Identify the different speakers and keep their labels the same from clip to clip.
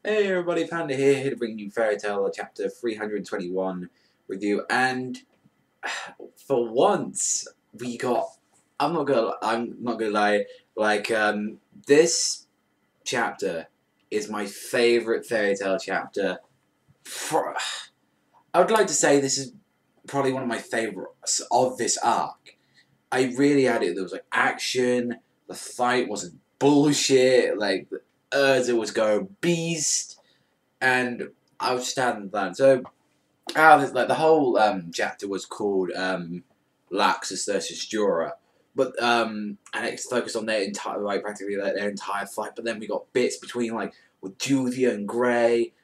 Speaker 1: Hey everybody, Panda here to bring you Fairy Tale chapter 321 review, and for once we got. I'm not gonna lie. This chapter is my favorite Fairy Tale chapter. I would like to say this is probably one of my favorites of this arc. I really had it. There was like action. The fight wasn't bullshit. Like Erza was going beast. And I was standing there. So, like the whole chapter was called Laxus versus Jura, but and it's focused on their entire, like practically their entire fight. But then we got bits between like with Julia and Grey,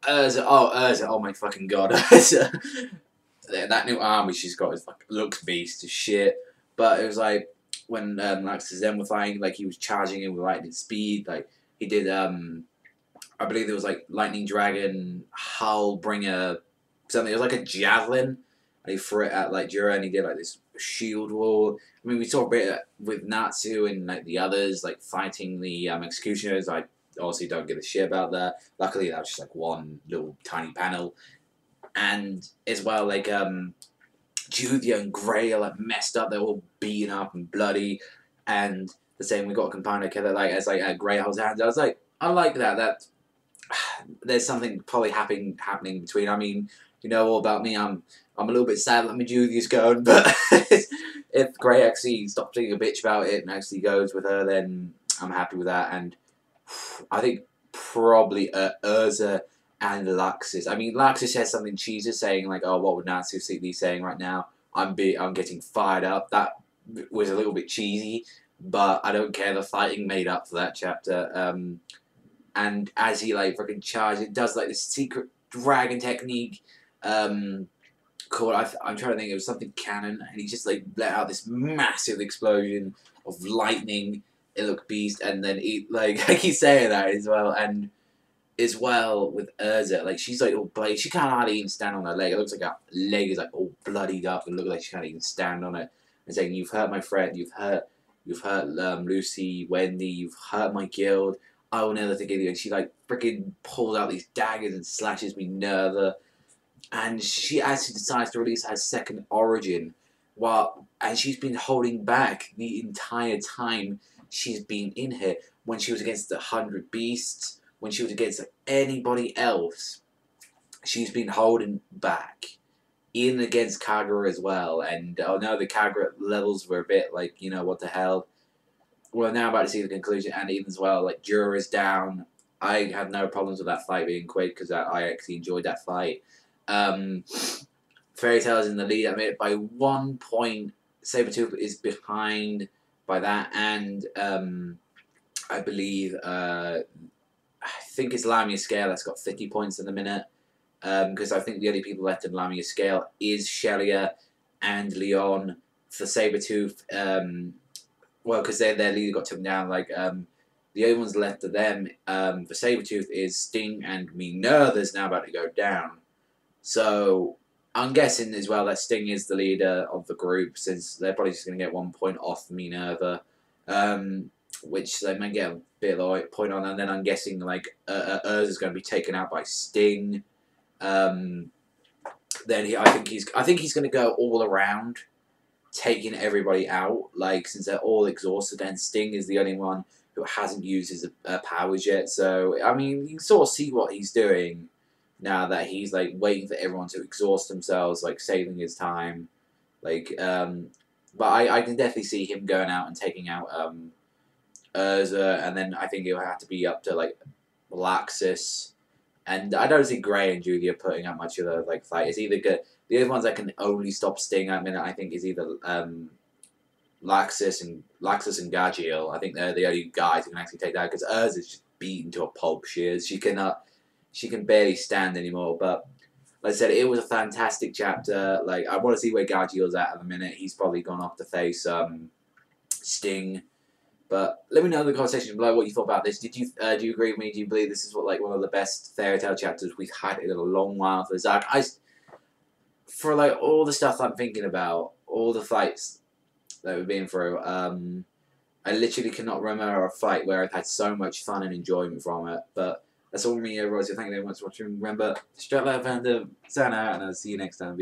Speaker 1: Erza, oh my fucking god, Erza. That new army she's got is like looks beast as shit. But it was like when Laxus then were fighting, like he was charging in with lightning speed, like he did I believe there was like Lightning Dragon, Hullbringer, something. It was like a javelin, and he threw it at like Jura, and he did like this shield wall. I mean, we saw a bit with Natsu and like the others, like fighting the executioners. I obviously don't give a shit about that. Luckily, that was just like one little tiny panel, and as well like Julia and Grey are like messed up. They're all beaten up and bloody, and the same we got a component killer like as like Grey holds hands. I was like, I like that. That there's something probably happening between. I mean, you know all about me. I'm a little bit sad that my Julia's going, but if Grey actually stops being a bitch about it and actually goes with her, then I'm happy with that. And I think probably Erza and Laxus. I mean, Laxus says something cheesy, saying like, "Oh, what would Natsu be saying right now? I'm getting fired up." That was a little bit cheesy, but I don't care. The fighting made up for that chapter. And as he like fucking charges, it does like this secret dragon technique. Called I'm trying to think. It was something cannon, and he just like let out this massive explosion of lightning. It looked beast, and then he like I keep saying that as well, and as well with Erza, like she's like all bloody. She can't hardly even stand on her leg. It looks like her leg is like all bloodied up and look like she can't even stand on it. And saying, "You've hurt my friend. You've hurt Lucy, Wendy. You've hurt my guild. I will never forgive you." And she like freaking pulls out these daggers and slashes Minerva. And she actually decides to release her second origin, and she's been holding back the entire time she's been in here. When she was against the 100 Beasts, when she was against anybody else, she's been holding back. Even against Kagura as well. And oh no, the Kagura levels were a bit like, you know, what the hell. We're now about to see the conclusion, and even as well, like Jura is down. I have no problems with that fight being quick because I actually enjoyed that fight. Um, Fairy Tail is in the lead at minute by 1 point. Sabretooth is behind by that, and I believe I think it's Lamia Scale that's got 50 points in the minute. Because I think the only people left in Lamia Scale is Shelia and Leon. For Sabretooth, well, because their leader got taken down, like, the only ones left of them, for Sabretooth is Sting and Minerva's now about to go down. So, I'm guessing as well that Sting is the leader of the group, since they're probably just going to get 1 point off Minerva, which they may get a bit of a point on, and then I'm guessing, like, Erza's going to be taken out by Sting. Then I think he's going to go all around, taking everybody out. Like since they're all exhausted, and Sting is the only one who hasn't used his powers yet. So I mean, you can sort of see what he's doing now that he's like waiting for everyone to exhaust themselves, like saving his time. Like, but I can definitely see him going out and taking out Erza, and then I think it'll have to be up to like Laxus. And I don't see Grey and Julia putting up much of a like fight. It's either good. The only ones that can only stop Sting at a minute, I think, is either Laxus and Gagiel. I think they're the only guys who can actually take that because Erza's just beaten to a pulp. She cannot. She can barely stand anymore. But like I said, it was a fantastic chapter. Like I want to see where Gagiel's at the minute. He's probably gone off to face Sting. But let me know in the comment section below what you thought about this. Did you do you agree with me? Do you believe this is like one of the best Fairy Tail chapters we've had in a long while for Zach? For like all the stuff I'm thinking about, all the fights that we've been through, I literally cannot remember a fight where I've had so much fun and enjoyment from it. But That's all from me, everyone. So thank you very much for watching. Remember, strap that fandom, sign out, and I'll see you next time.